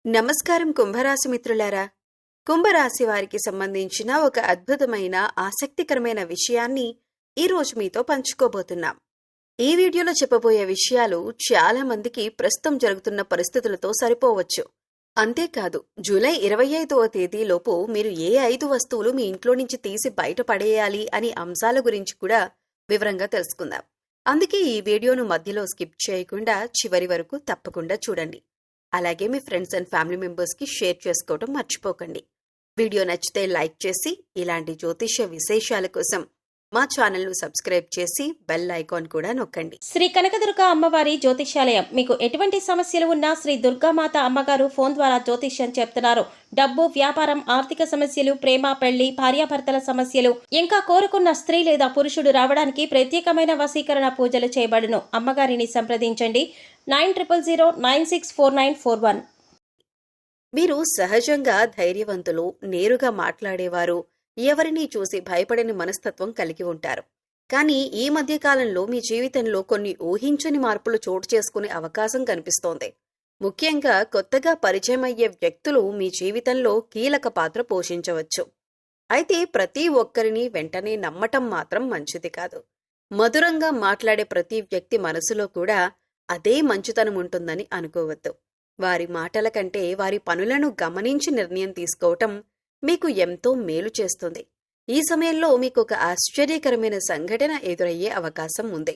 నమస్కారం కుంభరాశి మిత్రులారా. కుంభరాశి వారికి సంబంధించిన ఒక అద్భుతమైన ఆసక్తికరమైన విషయాన్ని ఈరోజు మీతో పంచుకోబోతున్నాం. ఈ వీడియోలో చెప్పబోయే విషయాలు చాలా మందికి ప్రస్తుతం జరుగుతున్న పరిస్థితులతో సరిపోవచ్చు. అంతేకాదు, జూలై 25వ తేదీలోపు మీరు ఏ 5 వస్తువులు మీ ఇంట్లో నుంచి తీసి బయటపడేయాలి అనే అంశాల గురించి కూడా వివరంగా తెలుసుకుందాం. అందుకే ఈ వీడియోను మధ్యలో స్కిప్ చేయకుండా చివరి వరకు తప్పకుండా చూడండి. అలాగే మీ ఫ్రెండ్స్ అండ్ ఫ్యామిలీ మెంబర్స్కి షేర్ చేసుకోవడం మర్చిపోకండి. వీడియో నచ్చితే లైక్ చేసి ఇలాంటి జ్యోతిష్య విశేషాల కోసం మా ఛానల్ను సబ్స్క్రైబ్ చేసి బెల్ ఐకాన్ కూడా నొక్కండి. శ్రీ కనకదుర్గ అమ్మవారి జ్యోతిష్యాలయం. మీకు ఎటువంటి సమస్యలు ఉన్నా శ్రీ దుర్గామాత అమ్మగారు ఫోన్ ద్వారా జ్యోతిష్యం చెప్తున్నారు. డబ్బు, వ్యాపారం, ఆర్థిక సమస్యలు, ప్రేమ, పెళ్లి, భార్యాభర్తల సమస్యలు, ఇంకా కోరుకున్న స్త్రీ లేదా పురుషుడు రావడానికి ప్రత్యేకమైన వశీకరణ పూజలు చేయబడును. అమ్మగారిని సంప్రదించండి 9000964941. మీరు సహజంగా ధైర్యవంతులు, నేరుగా మాట్లాడేవారు, ఎవరినీ చూసి భయపడని మనస్తత్వం కలిగి ఉంటారు. కానీ ఈ మధ్యకాలంలో మీ జీవితంలో కొన్ని ఊహించని మార్పులు చోటు చేసుకునే అవకాశం కనిపిస్తోంది. ముఖ్యంగా కొత్తగా పరిచయం అయ్యే వ్యక్తులు మీ జీవితంలో కీలక పాత్ర పోషించవచ్చు. అయితే ప్రతి ఒక్కరిని వెంటనే నమ్మటం మాత్రం మంచిది కాదు. మధురంగా మాట్లాడే ప్రతి వ్యక్తి మనసులో కూడా అదే మంచితనం ఉంటుందని అనుకోవద్దు. వారి మాటల కంటే వారి పనులను గమనించి నిర్ణయం తీసుకోవటం మీకు ఎంతో మేలు చేస్తుంది. ఈ సమయంలో మీకు ఒక ఆశ్చర్యకరమైన సంఘటన ఎదురయ్యే అవకాశం ఉంది.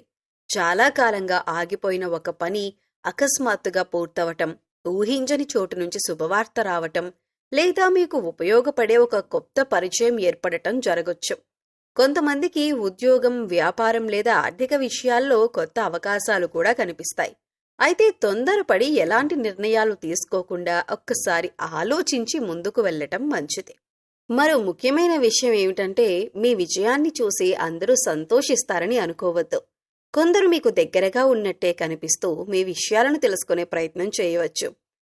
చాలా కాలంగా ఆగిపోయిన ఒక పని అకస్మాత్తుగా పూర్తవటం, ఊహించని చోటు నుంచి శుభవార్త రావటం, లేదా మీకు ఉపయోగపడే ఒక కొత్త పరిచయం ఏర్పడటం జరగొచ్చు. కొంతమందికి ఉద్యోగం, వ్యాపారం లేదా ఆర్థిక విషయాల్లో కొత్త అవకాశాలు కూడా కనిపిస్తాయి. అయితే తొందరపడి ఎలాంటి నిర్ణయాలు తీసుకోకుండా ఒక్కసారి ఆలోచించి ముందుకు వెళ్లటం మంచిది. మరో ముఖ్యమైన విషయం ఏమిటంటే, మీ విజయాన్ని చూసి అందరూ సంతోషిస్తారని అనుకోవద్దు. కొందరు మీకు దగ్గరగా ఉన్నట్టే కనిపిస్తూ మీ విషయాలను తెలుసుకునే ప్రయత్నం చేయవచ్చు.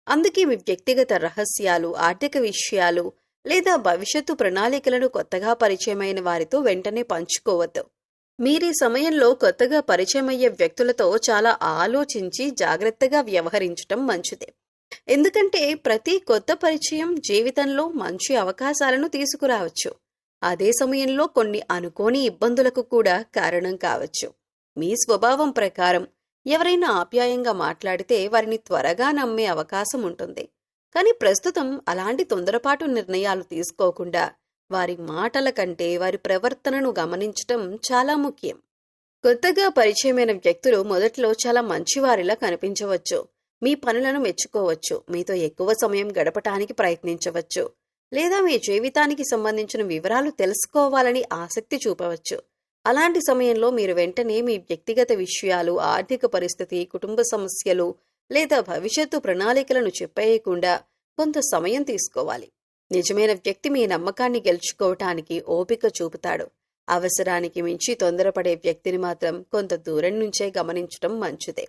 అందుకే మీ వ్యక్తిగత రహస్యాలు, ఆర్థిక విషయాలు లేదా భవిష్యత్తు ప్రణాళికలను కొత్తగా పరిచయమైన వారితో వెంటనే పంచుకోవద్దు. మీరీ సమయంలో కొత్తగా పరిచయమయ్యే వ్యక్తులతో చాలా ఆలోచించి జాగ్రత్తగా వ్యవహరించటం మంచిది. ఎందుకంటే ప్రతి కొత్త పరిచయం జీవితంలో మంచి అవకాశాలను తీసుకురావచ్చు. అదే సమయంలో కొన్ని అనుకోని ఇబ్బందులకు కూడా కారణం కావచ్చు. మీ స్వభావం ప్రకారం ఎవరైనా ఆప్యాయంగా మాట్లాడితే వారిని త్వరగా నమ్మే అవకాశం ఉంటుంది. కానీ ప్రస్తుతం అలాంటి తొందరపాటు నిర్ణయాలు తీసుకోకుండా వారి మాటల కంటే వారి ప్రవర్తనను గమనించటం చాలా ముఖ్యం. కొత్తగా పరిచయమైన వ్యక్తులు మొదట్లో చాలా మంచివారిలా కనిపించవచ్చు. మీ పనులను మెచ్చుకోవచ్చు, మీతో ఎక్కువ సమయం గడపటానికి ప్రయత్నించవచ్చు, లేదా మీ జీవితానికి సంబంధించిన వివరాలు తెలుసుకోవాలని ఆసక్తి చూపవచ్చు. అలాంటి సమయంలో మీరు వెంటనే మీ వ్యక్తిగత విషయాలు, ఆర్థిక పరిస్థితి, కుటుంబ సమస్యలు లేదా భవిష్యత్తు ప్రణాళికలను చెప్పేయకుండా కొంత సమయం తీసుకోవాలి. నిజమైన వ్యక్తి మీ నమ్మకాన్ని గెలుచుకోవటానికి ఓపిక చూపుతాడు. అవసరానికి మించి తొందరపడే వ్యక్తిని మాత్రం కొంత దూరం నుంచే గమనించటం మంచిదే.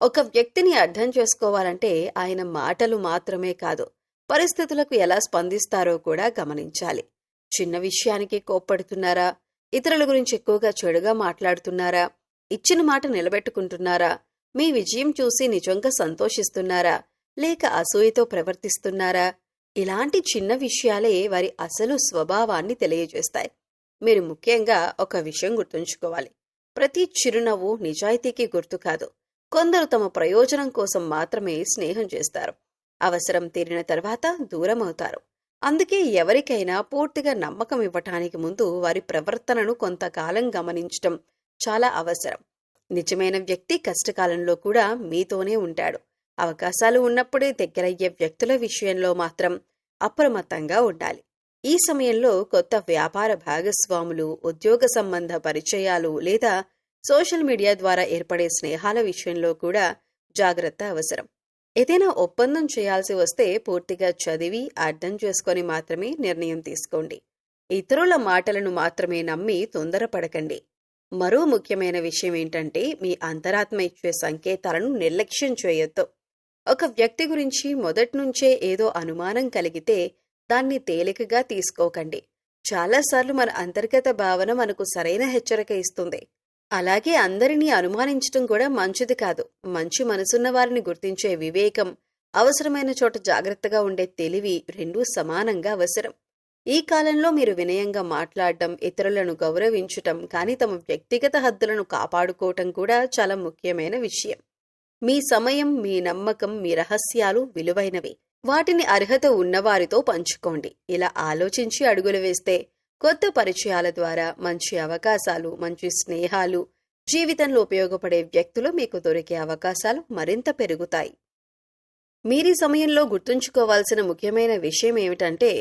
ఒక వ్యక్తిని అర్థం చేసుకోవాలంటే ఆయన మాటలు మాత్రమే కాదు, పరిస్థితులకు ఎలా స్పందిస్తారో కూడా గమనించాలి. చిన్న విషయానికి కోప్పడుతున్నారా? ఇతరుల గురించి ఎక్కువగా చెడుగా మాట్లాడుతున్నారా? ఇచ్చిన మాట నిలబెట్టుకుంటున్నారా? మీ విజయం చూసి నిజంగా సంతోషిస్తున్నారా? లేక అసూయతో ప్రవర్తిస్తున్నారా? ఇలాంటి చిన్న విషయాలే వారి అసలు స్వభావాన్ని తెలియజేస్తాయి. మీరు ముఖ్యంగా ఒక విషయం గుర్తుంచుకోవాలి. ప్రతి చిరునవ్వు నిజాయితీకి గుర్తు కాదు. కొందరు తమ ప్రయోజనం కోసం మాత్రమే స్నేహం చేస్తారు. అవసరం తీరిన తర్వాత దూరం అవుతారు. అందుకే ఎవరికైనా పూర్తిగా నమ్మకం ఇవ్వటానికి ముందు వారి ప్రవర్తనను కొంతకాలం గమనించటం చాలా అవసరం. నిజమైన వ్యక్తి కష్టకాలంలో కూడా మీతోనే ఉంటాడు. అవకాశాలు ఉన్నప్పుడే దగ్గరయ్యే వ్యక్తుల విషయంలో మాత్రం అప్రమత్తంగా ఉండాలి. ఈ సమయంలో కొత్త వ్యాపార భాగస్వాములు, ఉద్యోగ సంబంధ పరిచయాలు లేదా సోషల్ మీడియా ద్వారా ఏర్పడే స్నేహాల విషయంలో కూడా జాగ్రత్త అవసరం. ఏదైనా ఒప్పందం చేయాల్సి వస్తే పూర్తిగా చదివి అర్థం చేసుకొని మాత్రమే నిర్ణయం తీసుకోండి. ఇతరుల మాటలను మాత్రమే నమ్మి తొందరపడకండి. మరో ముఖ్యమైన విషయం ఏంటంటే, మీ అంతరాత్మ ఇచ్చే సంకేతాలను నిర్లక్ష్యం చేయొద్దు. ఒక వ్యక్తి గురించి మొదట్నుంచే ఏదో అనుమానం కలిగితే దాన్ని తేలికగా తీసుకోకండి. చాలాసార్లు మన అంతర్గత భావన మనకు సరైన హెచ్చరిక ఇస్తుంది. అలాగే అందరినీ అనుమానించటం కూడా మంచిది కాదు. మంచి మనసున్న వారిని గుర్తించే వివేకం అవసరమైన చోట జాగ్రత్తగా ఉండే తెలివి రెండూ సమానంగా అవసరం. ఈ కాలంలో మీరు వినయంగా మాట్లాడడం, ఇతరులను గౌరవించటం, కానీ తమ వ్యక్తిగత హద్దులను కాపాడుకోవటం కూడా చాలా ముఖ్యమైన విషయం. మీ సమయం, మీ నమ్మకం, మీ రహస్యాలు విలువైనవి. వాటిని అర్హత ఉన్నవారితో పంచుకోండి. ఇలా ఆలోచించి అడుగులు వేస్తే కొత్త పరిచయాల ద్వారా మంచి అవకాశాలు, మంచి స్నేహాలు, జీవితంలో ఉపయోగపడే వ్యక్తులు మీకు దొరికే అవకాశాలు మరింత పెరుగుతాయి. మీరీ సమయంలో గుర్తుంచుకోవాల్సిన ముఖ్యమైన విషయం ఏమిటంటే,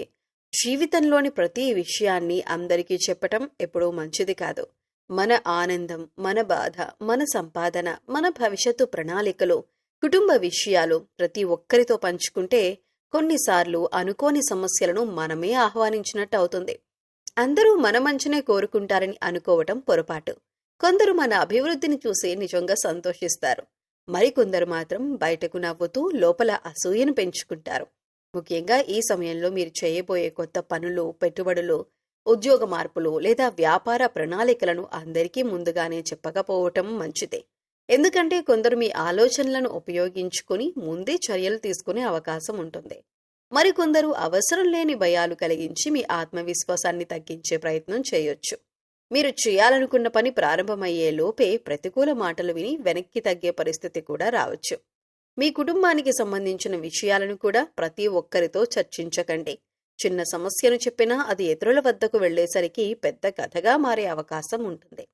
జీవితంలోని ప్రతి విషయాన్ని అందరికీ చెప్పటం ఎప్పుడూ మంచిది కాదు. మన ఆనందం, మన బాధ, మన సంపాదన, మన భవిష్యత్తు ప్రణాళికలు, కుటుంబ విషయాలు ప్రతి ఒక్కరితో పంచుకుంటే కొన్నిసార్లు అనుకోని సమస్యలను మనమే ఆహ్వానించినట్టు అవుతుంది. అందరూ మన మంచినే కోరుకుంటారని అనుకోవటం పొరపాటు. కొందరు మన అభివృద్ధిని చూసి నిజంగా సంతోషిస్తారు. మరికొందరు మాత్రం బయటకు నవ్వుతూ లోపల అసూయను పెంచుకుంటారు. ముఖ్యంగా ఈ సమయంలో మీరు చేయబోయే కొత్త పనులు, పెట్టుబడులు, ఉద్యోగ మార్పులు లేదా వ్యాపార ప్రణాళికలను అందరికీ ముందుగానే చెప్పకపోవటం మంచిదే. ఎందుకంటే కొందరు మీ ఆలోచనలను ఉపయోగించుకుని ముందే చర్యలు తీసుకునే అవకాశం ఉంటుంది. మరికొందరు అవసరం లేని భయాలు కలిగించి మీ ఆత్మవిశ్వాసాన్ని తగ్గించే ప్రయత్నం చేయొచ్చు. మీరు చేయాలనుకున్న పని ప్రారంభమయ్యే లోపే ప్రతికూల మాటలు విని వెనక్కి తగ్గే పరిస్థితి కూడా రావచ్చు. మీ కుటుంబానికి సంబంధించిన విషయాలను కూడా ప్రతి ఒక్కరితో చర్చించకండి. చిన్న సమస్యను చెప్పినా అది ఇతరుల వద్దకు వెళ్లేసరికి పెద్ద కథగా మారే అవకాశం ఉంటుంది.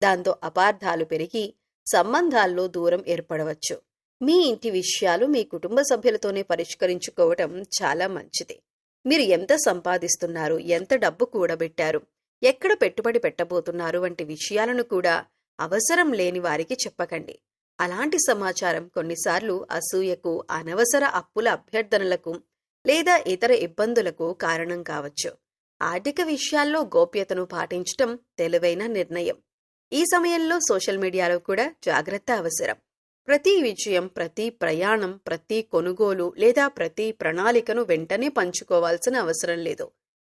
దాంతో అపార్థాలు పెరిగి సంబంధాల్లో దూరం ఏర్పడవచ్చు. మీ ఇంటి విషయాలు మీ కుటుంబ సభ్యులతోనే పరిష్కరించుకోవటం చాలా మంచిది. మీరు ఎంత సంపాదిస్తున్నారు, ఎంత డబ్బు కూడబెట్టారు, ఎక్కడ పెట్టుబడి పెట్టబోతున్నారు వంటి విషయాలను కూడా అవసరం లేని వారికి చెప్పకండి. అలాంటి సమాచారం కొన్నిసార్లు అసూయకు, అనవసర అప్పుల అభ్యర్థనలకు లేదా ఇతర ఇబ్బందులకు కారణం కావచ్చు. ఆర్థిక విషయాల్లో గోప్యతను పాటించటం తెలివైన నిర్ణయం. ఈ సమయంలో సోషల్ మీడియాలో కూడా జాగ్రత్త అవసరం. ప్రతి విజయం, ప్రతి ప్రయాణం, ప్రతి కొనుగోలు లేదా ప్రతి ప్రణాళికను వెంటనే పంచుకోవాల్సిన అవసరం లేదు.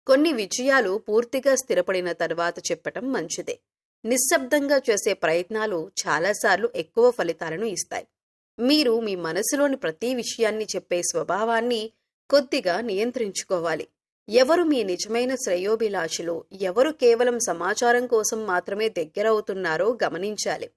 కొన్ని విజయాలు పూర్తిగా స్థిరపడిన తర్వాత చెప్పటం మంచిదే. నిశ్శబ్దంగా చేసే ప్రయత్నాలు చాలాసార్లు ఎక్కువ ఫలితాలను ఇస్తాయి. మీరు మీ మనసులోని ప్రతి విషయాన్ని చెప్పే స్వభావాన్ని కొద్దిగా నియంత్రించుకోవాలి. ఎవరు మీ నిజమైన శ్రేయోభిలాషులు, ఎవరు కేవలం సమాచారం కోసం మాత్రమే దగ్గరవుతున్నారో గమనించాలి.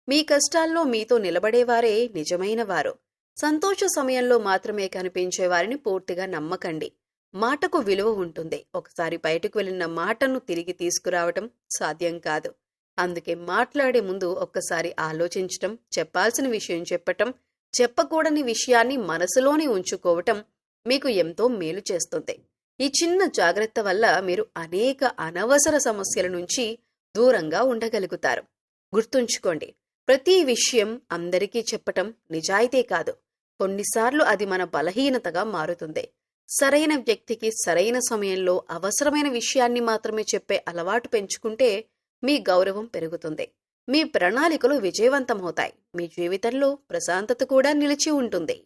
మీ కష్టాల్లో మీతో నిలబడేవారే నిజమైన వారు. సంతోష సమయంలో మాత్రమే కనిపించే వారిని పూర్తిగా నమ్మకండి. మాటకు విలువ ఉంటుంది. ఒకసారి బయటకు వెళ్ళిన మాటను తిరిగి తీసుకురావటం సాధ్యం కాదు. అందుకే మాట్లాడే ముందు ఒక్కసారి ఆలోచించటం, చెప్పాల్సిన విషయం చెప్పటం, చెప్పకూడని విషయాన్ని మనసులోనే ఉంచుకోవటం మీకు ఎంతో మేలు చేస్తుంది. ఈ చిన్న జాగ్రత్త వల్ల మీరు అనేక అనవసర సమస్యల నుంచి దూరంగా ఉండగలుగుతారు. గుర్తుంచుకోండి, ప్రతి విషయం అందరికీ చెప్పటం నిజాయితీ కాదు. కొన్నిసార్లు అది మన బలహీనతగా మారుతుంది. సరైన వ్యక్తికి సరైన సమయంలో అవసరమైన విషయాన్ని మాత్రమే చెప్పే అలవాటు పెంచుకుంటే మీ గౌరవం పెరుగుతుంది. మీ ప్రణాళికలు విజయవంతమవుతాయి. మీ జీవితంలో ప్రశాంతత కూడా నిలిచి ఉంటుంది.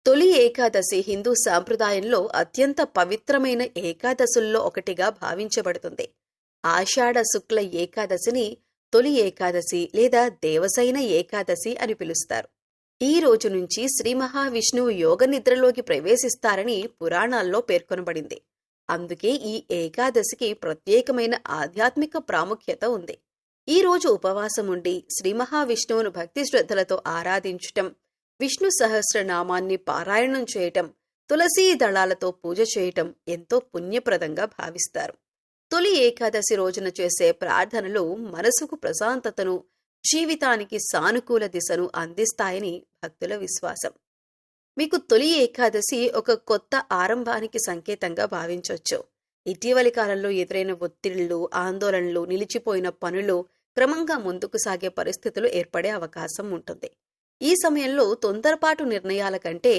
తొలి ఏకాదశి హిందూ సాంప్రదాయంలో అత్యంత పవిత్రమైన ఏకాదశుల్లో ఒకటిగా భావించబడుతుంది. ఆషాఢ శుక్ల ఏకాదశిని తొలి ఏకాదశి లేదా దేవసైన ఏకాదశి అని పిలుస్తారు. ఈ రోజు నుంచి శ్రీ మహావిష్ణువు యోగ నిద్రలోకి ప్రవేశిస్తారని పురాణాల్లో పేర్కొనబడింది. అందుకే ఈ ఏకాదశికి ప్రత్యేకమైన ఆధ్యాత్మిక ప్రాముఖ్యత ఉంది. ఈ రోజు ఉపవాసం ఉండి శ్రీ మహావిష్ణువును భక్తి శ్రద్ధలతో ఆరాధించటం, విష్ణు సహస్రనామాన్ని పారాయణం చేయటం, తులసీ దళాలతో పూజ చేయటం ఎంతో పుణ్యప్రదంగా భావిస్తారు. తొలి ఏకాదశి రోజున చేసే ప్రార్థనలు మనసుకు ప్రశాంతతను, జీవితానికి సానుకూల దిశను అందిస్తాయని భక్తుల విశ్వాసం. మీకు తొలి ఏకాదశి ఒక కొత్త ఆరంభానికి సంకేతంగా భావించవచ్చు. ఇటీవలి కాలంలో ఎదురైన ఒత్తిళ్లు, ఆందోళనలు, నిలిచిపోయిన పనులు క్రమంగా ముందుకు సాగే పరిస్థితులు ఏర్పడే అవకాశం ఉంటుంది. ఈ సమయంలో తొందరపాటు నిర్ణయాల కంటే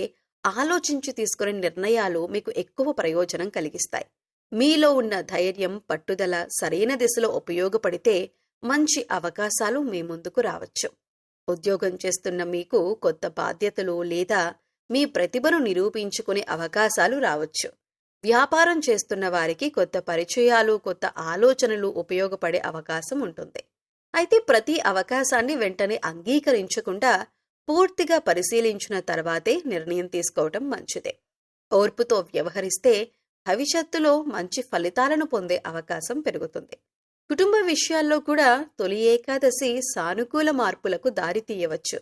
ఆలోచించి తీసుకునే నిర్ణయాలు మీకు ఎక్కువ ప్రయోజనం కలిగిస్తాయి. మీలో ఉన్న ధైర్యం, పట్టుదల సరైన దిశలో ఉపయోగపడితే మంచి అవకాశాలు మీ ముందుకు రావచ్చు. ఉద్యోగం చేస్తున్న మీకు కొత్త బాధ్యతలు లేదా మీ ప్రతిభను నిరూపించుకునే అవకాశాలు రావచ్చు. వ్యాపారం చేస్తున్న వారికి కొత్త పరిచయాలు, కొత్త ఆలోచనలు ఉపయోగపడే అవకాశం ఉంటుంది. అయితే ప్రతి అవకాశాన్ని వెంటనే అంగీకరించకుండా పూర్తిగా పరిశీలించిన తర్వాతే నిర్ణయం తీసుకోవటం మంచిదే. ఓర్పుతో వ్యవహరిస్తే భవిష్యత్తులో మంచి ఫలితాలను పొందే అవకాశం పెరుగుతుంది. కుటుంబ విషయాల్లో కూడా తొలి ఏకాదశి సానుకూల మార్పులకు దారితీయవచ్చు.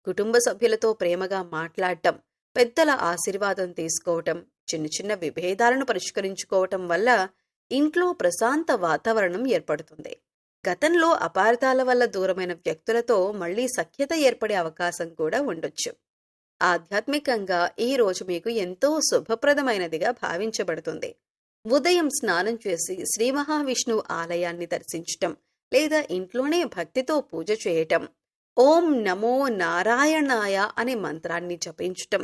కుటుంబ సభ్యులతో ప్రేమగా మాట్లాడటం, పెద్దల ఆశీర్వాదం తీసుకోవటం, చిన్న చిన్న విభేదాలను పరిష్కరించుకోవటం వల్ల ఇంట్లో ప్రశాంత వాతావరణం ఏర్పడుతుంది. గతంలో అపార్థాల వల్ల దూరమైన వ్యక్తులతో మళ్లీ సఖ్యత ఏర్పడే అవకాశం కూడా ఉండొచ్చు. ఆధ్యాత్మికంగా ఈ రోజు మీకు ఎంతో శుభప్రదమైనదిగా భావించబడుతుంది. ఉదయం స్నానం చేసి శ్రీ మహావిష్ణువు ఆలయాన్ని దర్శించటం లేదా ఇంట్లోనే భక్తితో పూజ చేయటం, ఓం నమో నారాయణాయ అనే మంత్రాన్ని జపించటం,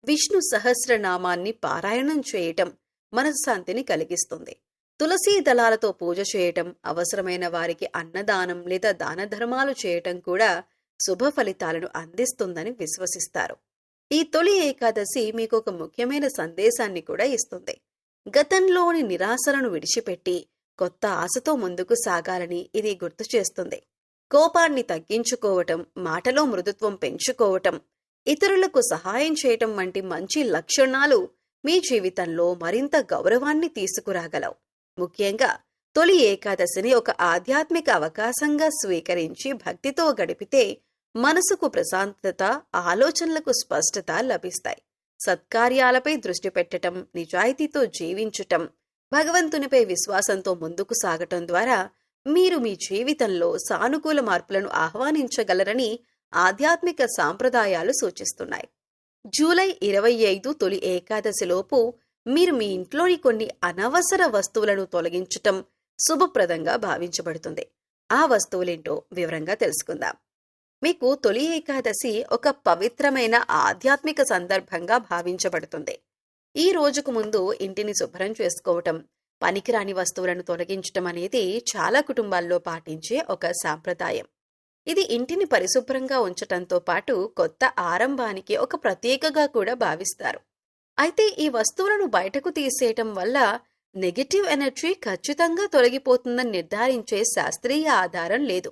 విష్ణు సహస్రనామాన్ని పారాయణం చేయటం మనశ్శాంతిని కలిగిస్తుంది. తులసీ దళాలతో పూజ చేయటం, అవసరమైన వారికి అన్నదానం లేదా దాన ధర్మాలు చేయటం కూడా శుభ ఫలితాలను అందిస్తుందని విశ్వసిస్తారు. ఈ తొలి ఏకాదశి మీకు ఒక ముఖ్యమైన సందేశాన్ని కూడా ఇస్తుంది. గతంలోని నిరాశలను విడిచిపెట్టి కొత్త ఆశతో ముందుకు సాగాలని ఇది గుర్తు చేస్తుంది. కోపాన్ని తగ్గించుకోవటం, మాటలో మృదుత్వం పెంచుకోవటం, ఇతరులకు సహాయం చేయటం వంటి మంచి లక్షణాలు మీ జీవితంలో మరింత గౌరవాన్ని తీసుకురాగలవు. ముఖ్యంగా తొలి ఏకాదశిని ఒక ఆధ్యాత్మిక అవకాశంగా స్వీకరించి భక్తితో గడిపితే మనసుకు ప్రశాంతత, ఆలోచనలకు స్పష్టత లభిస్తాయి. సత్కార్యాలపై దృష్టి పెట్టటం, నిజాయితీతో జీవించటం, భగవంతునిపై విశ్వాసంతో ముందుకు సాగటం ద్వారా మీరు మీ జీవితంలో సానుకూల మార్పులను ఆహ్వానించగలరని ఆధ్యాత్మిక సాంప్రదాయాలు సూచిస్తున్నాయి. జూలై 25 తొలి ఏకాదశిలోపు మీరు మీ ఇంట్లోని కొన్ని అనవసర వస్తువులను తొలగించటం శుభప్రదంగా భావించబడుతుంది. ఆ వస్తువులేంటో వివరంగా తెలుసుకుందాం. మీకు తొలి ఏకాదశి ఒక పవిత్రమైన ఆధ్యాత్మిక సందర్భంగా భావించబడుతుంది. ఈ రోజుకు ముందు ఇంటిని శుభ్రం చేసుకోవటం, పనికిరాని వస్తువులను తొలగించటం అనేది చాలా కుటుంబాల్లో పాటించే ఒక సాంప్రదాయం. ఇది ఇంటిని పరిశుభ్రంగా ఉంచటంతో పాటు కొత్త ఆరంభానికి ఒక ప్రత్యేకగా కూడా భావిస్తారు. అయితే ఈ వస్తువులను బయటకు తీసేయటం వల్ల నెగటివ్ ఎనర్జీ ఖచ్చితంగా తొలగిపోతుందని నిర్ధారించే శాస్త్రీయ ఆధారం లేదు.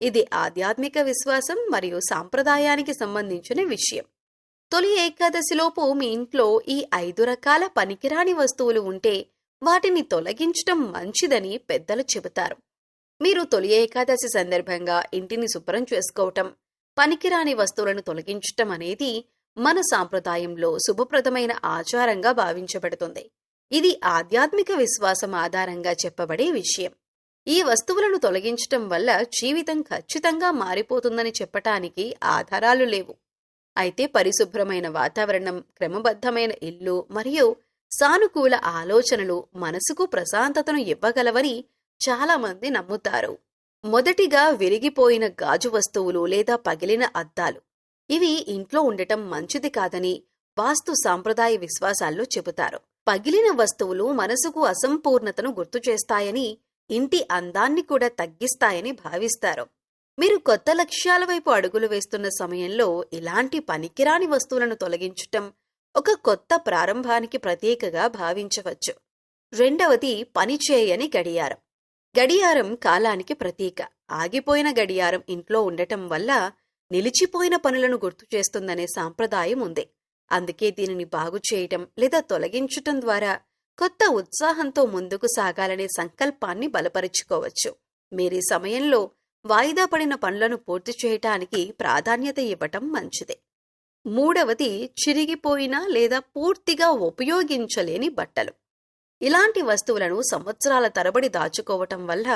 ఇది ఆధ్యాత్మిక విశ్వాసం మరియు సాంప్రదాయానికి సంబంధించిన విషయం. తొలి ఏకాదశిలోపు మీ ఇంట్లో ఈ 5 రకాల పనికిరాని వస్తువులు ఉంటే వాటిని తొలగించటం మంచిదని పెద్దలు చెబుతారు. మీరు తొలి ఏకాదశి సందర్భంగా ఇంటిని శుభ్రం చేసుకోవటం, పనికిరాని వస్తువులను తొలగించటం అనేది మన సాంప్రదాయంలో శుభప్రదమైన ఆచారంగా భావించబడుతుంది. ఇది ఆధ్యాత్మిక విశ్వాసం ఆధారంగా చెప్పబడే విషయం. ఈ వస్తువులను తొలగించటం వల్ల జీవితం ఖచ్చితంగా మారిపోతుందని చెప్పటానికి ఆధారాలు లేవు. అయితే పరిశుభ్రమైన వాతావరణం, క్రమబద్ధమైన ఇల్లు మరియు సానుకూల ఆలోచనలు మనసుకు ప్రశాంతతను ఇవ్వగలవని చాలామంది నమ్ముతారు. మొదటిగా విరిగిపోయిన గాజు వస్తువులు లేదా పగిలిన అద్దాలు. ఇవి ఇంట్లో ఉండటం మంచిది కాదని వాస్తు సాంప్రదాయ విశ్వాసాల్లో చెబుతారు. పగిలిన వస్తువులు మనసుకు అసంపూర్ణతను గుర్తు చేస్తాయని, ఇంటి అందాన్ని కూడా తగ్గిస్తాయని భావిస్తారు. మీరు కొత్త లక్ష్యాల వైపు అడుగులు వేస్తున్న సమయంలో ఇలాంటి పనికిరాని వస్తువులను తొలగించటం ఒక కొత్త ప్రారంభానికి ప్రతీకగా భావించవచ్చు. రెండవది పనిచేయని గడియారం. గడియారం కాలానికి ప్రతీక. ఆగిపోయిన గడియారం ఇంట్లో ఉండటం వల్ల నిలిచిపోయిన పనులను గుర్తు చేస్తుందనే సాంప్రదాయం ఉంది. అందుకే దీనిని బాగు చేయటం లేదా తొలగించటం ద్వారా కొత్త ఉత్సాహంతో ముందుకు సాగాలనే సంకల్పాన్ని బలపరుచుకోవచ్చు. మీరీ సమయంలో వాయిదా పడిన పనులను పూర్తి చేయటానికి ప్రాధాన్యత ఇవ్వటం మంచిదే. మూడవది చిరిగిపోయిన లేదా పూర్తిగా ఉపయోగించలేని బట్టలు. ఇలాంటి వస్తువులను సంవత్సరాల తరబడి దాచుకోవటం వల్ల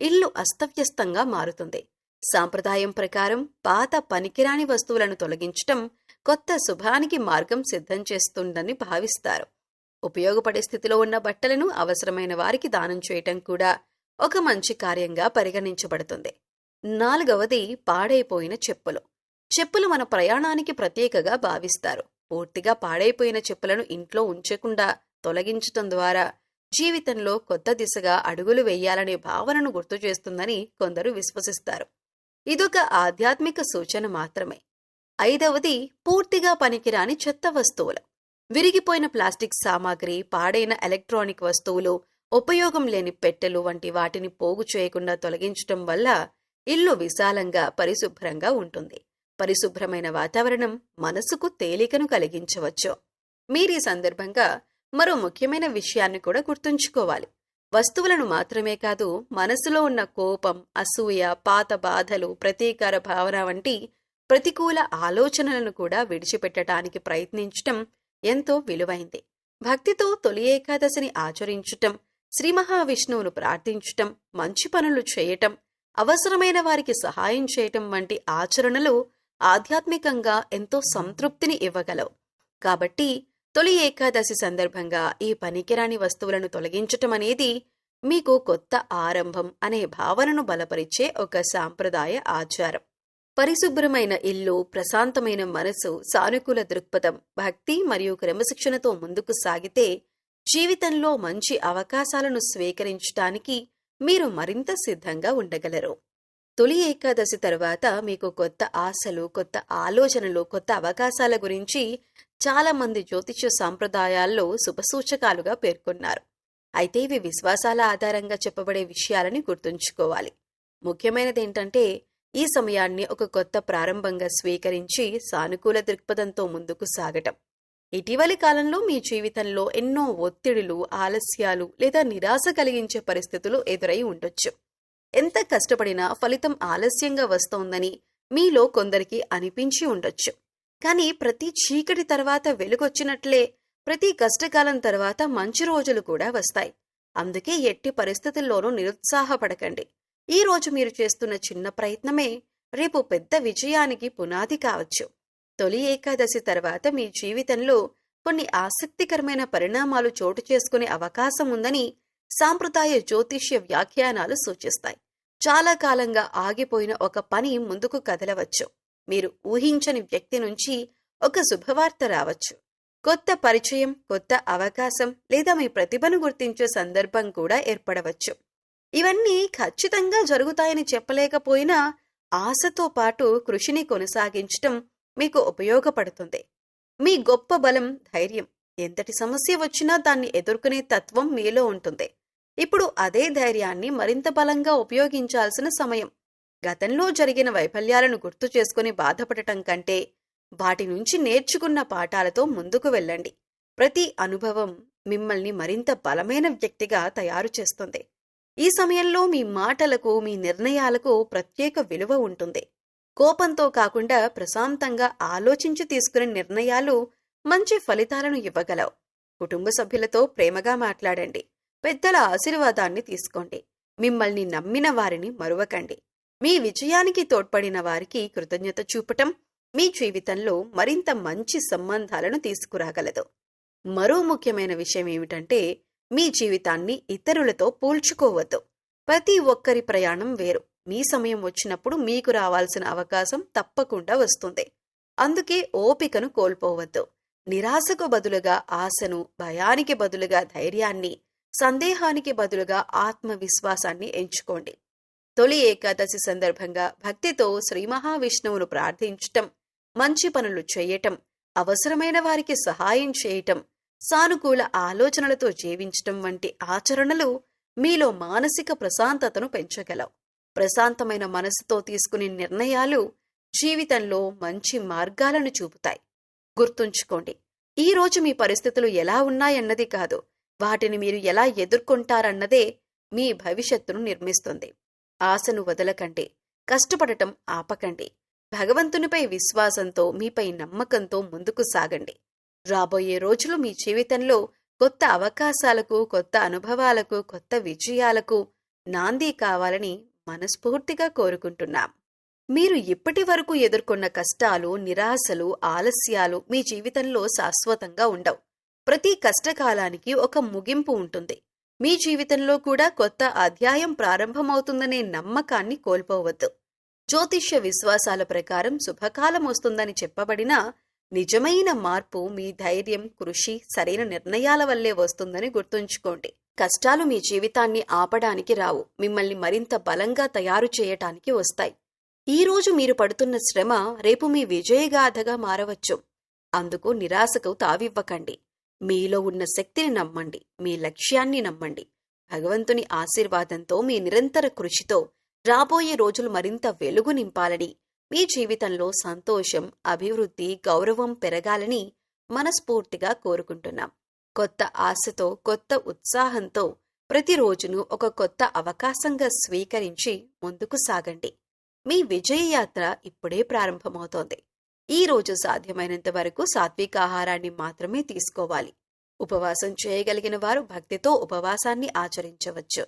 ఇల్లు అస్తవ్యస్తంగా మారుతుంది. సాంప్రదాయం ప్రకారం పాత పనికిరాని వస్తువులను తొలగించటం కొత్త శుభానికి మార్గం సిద్ధం చేస్తుందని భావిస్తారు. ఉపయోగపడే స్థితిలో ఉన్న బట్టలను అవసరమైన వారికి దానం చేయటం కూడా ఒక మంచి కార్యంగా పరిగణించబడుతుంది. నాలుగవది పాడైపోయిన చెప్పులు. చెప్పులు మన ప్రయాణానికి ప్రత్యేకగా భావిస్తారు. పూర్తిగా పాడైపోయిన చెప్పులను ఇంట్లో ఉంచకుండా తొలగించటం ద్వారా జీవితంలో కొత్త దిశగా అడుగులు వేయాలనే భావనను గుర్తు చేస్తుందని కొందరు విశ్వసిస్తారు. ఇదొక ఆధ్యాత్మిక సూచన మాత్రమే. ఐదవది పూర్తిగా పనికిరాని చెత్త వస్తువులు. విరిగిపోయిన ప్లాస్టిక్ సామాగ్రి, పాడైన ఎలక్ట్రానిక్ వస్తువులు, ఉపయోగం లేని పెట్టెలు వంటి వాటిని పోగు చేయకుండా తొలగించటం వల్ల ఇల్లు విశాలంగా, పరిశుభ్రంగా ఉంటుంది. పరిశుభ్రమైన వాతావరణం మనసుకు తేలికను కలిగించవచ్చు. మీరీ సందర్భంగా మరో ముఖ్యమైన విషయాన్ని కూడా గుర్తుంచుకోవాలి. వస్తువులను మాత్రమే కాదు, మనసులో ఉన్న కోపం, అసూయ, పాత బాధలు, ప్రతీకార భావన వంటి ప్రతికూల ఆలోచనలను కూడా విడిచిపెట్టడానికి ప్రయత్నించటం ఎంతో విలువైంది. భక్తితో తొలి ఏకాదశిని ఆచరించటం, శ్రీ మహావిష్ణువును ప్రార్థించటం, మంచి పనులు చేయటం, అవసరమైన వారికి సహాయం చేయటం వంటి ఆచరణలు ఆధ్యాత్మికంగా ఎంతో సంతృప్తిని ఇవ్వగలవు. కాబట్టి తొలి ఏకాదశి సందర్భంగా ఈ పనికిరాని వస్తువులను తొలగించటం అనేది మీకు కొత్త ఆరంభం అనే భావనను బలపరిచే ఒక సాంప్రదాయ ఆచారం. పరిశుభ్రమైన ఇల్లు, ప్రశాంతమైన మనసు, సానుకూల దృక్పథం, భక్తి మరియు క్రమశిక్షణతో ముందుకు సాగితే జీవితంలో మంచి అవకాశాలను స్వీకరించడానికి మీరు మరింత సిద్ధంగా ఉండగలరు. తొలి ఏకాదశి తర్వాత మీకు కొత్త ఆశలు, కొత్త ఆలోచనలు, కొత్త అవకాశాల గురించి చాలా మంది జ్యోతిష్య సాంప్రదాయాల్లో శుభసూచకాలుగా పేర్కొన్నారు. అయితే ఇవి విశ్వాసాల ఆధారంగా చెప్పబడే విషయాలని గుర్తుంచుకోవాలి. ముఖ్యమైనదేంటంటే ఈ సమయాన్ని ఒక కొత్త ప్రారంభంగా స్వీకరించి సానుకూల దృక్పథంతో ముందుకు సాగటం. ఇటీవలి కాలంలో మీ జీవితంలో ఎన్నో ఒత్తిడులు, ఆలస్యాలు లేదా నిరాశ కలిగించే పరిస్థితులు ఎదురై ఉండొచ్చు. ఎంత కష్టపడినా ఫలితం ఆలస్యంగా వస్తోందని మీలో కొందరికి అనిపించి ఉండొచ్చు. కానీ ప్రతి చీకటి తర్వాత వెలుగొచ్చినట్లే ప్రతి కష్టకాలం తర్వాత మంచి రోజులు కూడా వస్తాయి. అందుకే ఎట్టి పరిస్థితుల్లోనూ నిరుత్సాహపడకండి. ఈ రోజు మీరు చేస్తున్న చిన్న ప్రయత్నమే రేపు పెద్ద విజయానికి పునాది కావచ్చు. తొలి ఏకాదశి తర్వాత మీ జీవితంలో కొన్ని ఆసక్తికరమైన పరిణామాలు చోటు చేసుకునే అవకాశం ఉందని సాంప్రదాయ జ్యోతిష్య వ్యాఖ్యానాలు సూచిస్తాయి. చాలా కాలంగా ఆగిపోయిన ఒక పని ముందుకు కదలవచ్చు. మీరు ఊహించని వ్యక్తి నుంచి ఒక శుభవార్త రావచ్చు. కొత్త పరిచయం, కొత్త అవకాశం లేదా మీ ప్రతిభను గుర్తించే సందర్భం కూడా ఏర్పడవచ్చు. ఇవన్నీ ఖచ్చితంగా జరుగుతాయని చెప్పలేకపోయినా ఆశతో పాటు కృషిని కొనసాగించటం మీకు ఉపయోగపడుతుంది. మీ గొప్ప బలం ధైర్యం. ఎంతటి సమస్య వచ్చినా దాన్ని ఎదుర్కొనే తత్వం మీలో ఉంటుంది. ఇప్పుడు అదే ధైర్యాన్ని మరింత బలంగా ఉపయోగించాల్సిన సమయం. గతంలో జరిగిన వైఫల్యాలను గుర్తు చేసుకుని బాధపడటం కంటే వాటి నుంచి నేర్చుకున్న పాఠాలతో ముందుకు వెళ్ళండి. ప్రతి అనుభవం మిమ్మల్ని మరింత బలమైన వ్యక్తిగా తయారు చేస్తుంది. ఈ సమయంలో మీ మాటలకు, మీ నిర్ణయాలకు ప్రత్యేక విలువ ఉంటుంది. కోపంతో కాకుండా ప్రశాంతంగా ఆలోచించి తీసుకునే నిర్ణయాలు మంచి ఫలితాలను ఇవ్వగలవు. కుటుంబ సభ్యులతో ప్రేమగా మాట్లాడండి. పెద్దల ఆశీర్వాదాన్ని తీసుకోండి. మిమ్మల్ని నమ్మిన వారిని మరువకండి. మీ విజయానికి తోడ్పడిన వారికి కృతజ్ఞత చూపటం మీ జీవితంలో మరింత మంచి సంబంధాలను తీసుకురాగలదు. మరో ముఖ్యమైన విషయం ఏమిటంటే మీ జీవితాన్ని ఇతరులతో పోల్చుకోవద్దు. ప్రతి ఒక్కరి ప్రయాణం వేరు. మీ సమయం వచ్చినప్పుడు మీకు రావాల్సిన అవకాశం తప్పకుండా వస్తుంది. అందుకే ఓపికను కోల్పోవద్దు. నిరాశకు బదులుగా ఆశను, భయానికి బదులుగా ధైర్యాన్ని, సందేహానికి బదులుగా ఆత్మవిశ్వాసాన్ని ఎంచుకోండి. తొలి ఏకాదశి సందర్భంగా భక్తితో శ్రీ మహావిష్ణువును ప్రార్థించటం, మంచి పనులు చేయటం, అవసరమైన వారికి సహాయం చేయటం, సానుకూల ఆలోచనలతో జీవించటం వంటి ఆచరణలు మీలో మానసిక ప్రశాంతతను పెంచగలవు. ప్రశాంతమైన మనసుతో తీసుకునే నిర్ణయాలు జీవితంలో మంచి మార్గాలను చూపుతాయి. గుర్తుంచుకోండి, ఈ రోజు మీ పరిస్థితులు ఎలా ఉన్నాయన్నది కాదు, వాటిని మీరు ఎలా ఎదుర్కొంటారన్నదే మీ భవిష్యత్తును నిర్మిస్తుంది. ఆశను వదలకండి. కష్టపడటం ఆపకండి. భగవంతునిపై విశ్వాసంతో, మీపై నమ్మకంతో ముందుకు సాగండి. రాబోయే రోజులు మీ జీవితంలో కొత్త అవకాశాలకు, కొత్త అనుభవాలకు, కొత్త విజయాలకు నాంది కావాలని మనస్ఫూర్తిగా కోరుకుంటున్నాం. మీరు ఇప్పటి వరకు ఎదుర్కొన్న కష్టాలు, నిరాశలు, ఆలస్యాలు మీ జీవితంలో శాశ్వతంగా ఉండవు. ప్రతి కష్టకాలానికి ఒక ముగింపు ఉంటుంది. మీ జీవితంలో కూడా కొత్త అధ్యాయం ప్రారంభమవుతుందనే నమ్మకాన్ని కోల్పోవద్దు. జ్యోతిష్య విశ్వాసాల ప్రకారం శుభకాలం వస్తుందని చెప్పబడినా నిజమైన మార్పు మీ ధైర్యం, కృషి, సరైన నిర్ణయాల వల్లే వస్తుందని గుర్తుంచుకోండి. కష్టాలు మీ జీవితాన్ని ఆపడానికి రావు, మిమ్మల్ని మరింత బలంగా తయారు చేయటానికి వస్తాయి. ఈ రోజు మీరు పడుతున్న శ్రమ రేపు మీ విజయగాథగా మారవచ్చు. అందుకు నిరాశకు తావివ్వకండి. మీలో ఉన్న శక్తిని నమ్మండి. మీ లక్ష్యాన్ని నమ్మండి. భగవంతుని ఆశీర్వాదంతో, మీ నిరంతర కృషితో రాబోయే రోజులు మరింత వెలుగు నింపాలని మీ జీవితంలో సంతోషం, అభివృద్ధి, గౌరవం పెరగాలని మనస్ఫూర్తిగా కోరుకుంటున్నాం. కొత్త ఆశతో, కొత్త ఉత్సాహంతో ప్రతిరోజును ఒక కొత్త అవకాశంగా స్వీకరించి ముందుకు సాగండి. మీ విజయయాత్ర ఇప్పుడే ప్రారంభమవుతోంది. ఈ రోజు సాధ్యమైనంత వరకు సాత్విక ఆహారాన్ని మాత్రమే తీసుకోవాలి. ఉపవాసం చేయగలిగిన వారు భక్తితో ఉపవాసాన్ని ఆచరించవచ్చు.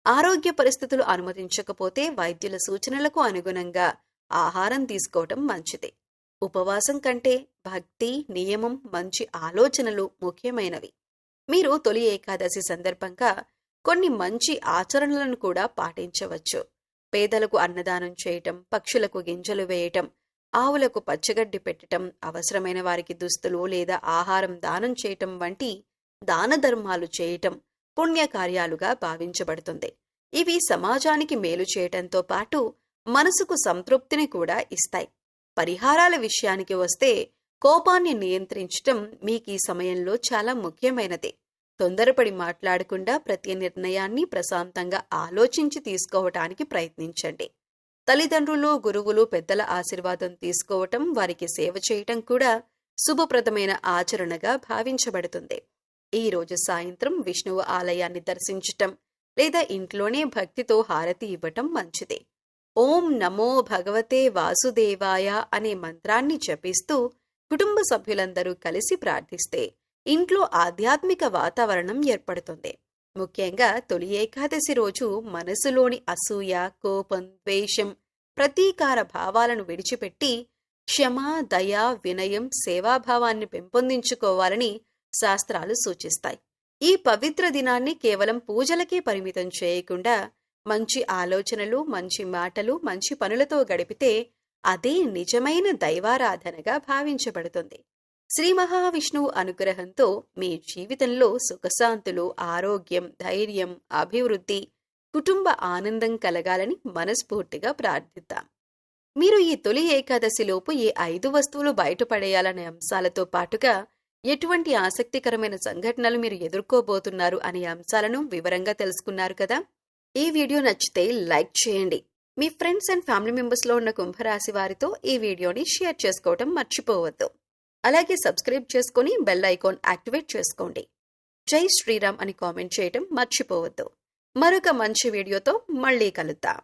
ఆరోగ్య పరిస్థితులు అనుమతించకపోతే వైద్యుల సూచనలకు అనుగుణంగా ఆహారం తీసుకోవటం మంచిది. ఉపవాసం కంటే భక్తి, నియమం, మంచి ఆలోచనలు ముఖ్యమైనవి. మీరు తొలి ఏకాదశి సందర్భంగా కొన్ని మంచి ఆచరణలను కూడా పాటించవచ్చు. పేదలకు అన్నదానం చేయటం, పక్షులకు గింజలు వేయటం, ఆవులకు పచ్చగడ్డి పెట్టటం, అవసరమైన వారికి దుస్తులు లేదా ఆహారం దానం చేయటం వంటి దాన ధర్మాలు చేయటం పుణ్యకార్యాలుగా భావించబడుతుంది. ఇవి సమాజానికి మేలు చేయటంతో పాటు మనసుకు సంతృప్తిని కూడా ఇస్తాయి. పరిహారాల విషయానికి వస్తే కోపాన్ని నియంత్రించటం మీకు ఈ సమయంలో చాలా ముఖ్యమైనది. తొందరపడి మాట్లాడకుండా ప్రతి నిర్ణయాన్ని ప్రశాంతంగా ఆలోచించి తీసుకోవటానికి ప్రయత్నించండి. తల్లిదండ్రులు, గురువులు, పెద్దల ఆశీర్వాదం తీసుకోవటం, వారికి సేవ చేయటం కూడా శుభప్రదమైన ఆచరణగా భావించబడుతుంది. ఈ రోజు సాయంత్రం విష్ణువు ఆలయాన్ని దర్శించటం లేదా ఇంట్లోనే భక్తితో హారతి ఇవ్వటం మంచిది. ఓం నమో భగవతే వాసుదేవాయ అనే మంత్రాన్ని జపిస్తూ కుటుంబ సభ్యులందరూ కలిసి ప్రార్థిస్తే ఇంట్లో ఆధ్యాత్మిక వాతావరణం ఏర్పడుతుంది. ముఖ్యంగా తొలి ఏకాదశి రోజు మనసులోని అసూయ, కోపం, ద్వేషం, ప్రతీకార భావాలను విడిచిపెట్టి క్షమ, దయ, వినయం, సేవాభావాన్ని పెంపొందించుకోవాలని శాస్త్రాలు సూచిస్తాయి. ఈ పవిత్ర దినాన్ని కేవలం పూజలకే పరిమితం చేయకుండా మంచి ఆలోచనలు, మంచి మాటలు, మంచి పనులతో గడిపితే అదే నిజమైన దైవారాధనగా భావించబడుతుంది. శ్రీ మహావిష్ణువు అనుగ్రహంతో మీ జీవితంలో సుఖశాంతులు, ఆరోగ్యం, ధైర్యం, అభివృద్ధి, కుటుంబ ఆనందం కలగాలని మనస్ఫూర్తిగా ప్రార్థిద్దాం. మీరు ఈ తొలి ఏకాదశిలోపు ఏ 5 వస్తువులు బయటపడేయాలనే అంశాలతో పాటుగా ఎటువంటి ఆసక్తికరమైన సంఘటనలు మీరు ఎదుర్కోబోతున్నారు అనే అంశాలను వివరంగా తెలుసుకున్నారు కదా. ఈ వీడియో నచ్చితే లైక్ చేయండి. మీ ఫ్రెండ్స్ అండ్ ఫ్యామిలీ మెంబర్స్లో ఉన్న కుంభరాశి వారితో ఈ వీడియోని షేర్ చేసుకోవడం మర్చిపోవద్దు. అలాగే సబ్స్క్రైబ్ చేసుకుని బెల్ ఐకాన్ యాక్టివేట్ చేసుకోండి. జై శ్రీరామ్ అని కామెంట్ చేయడం మర్చిపోవద్దు. మరొక మంచి వీడియోతో మళ్ళీ కలుద్దాం.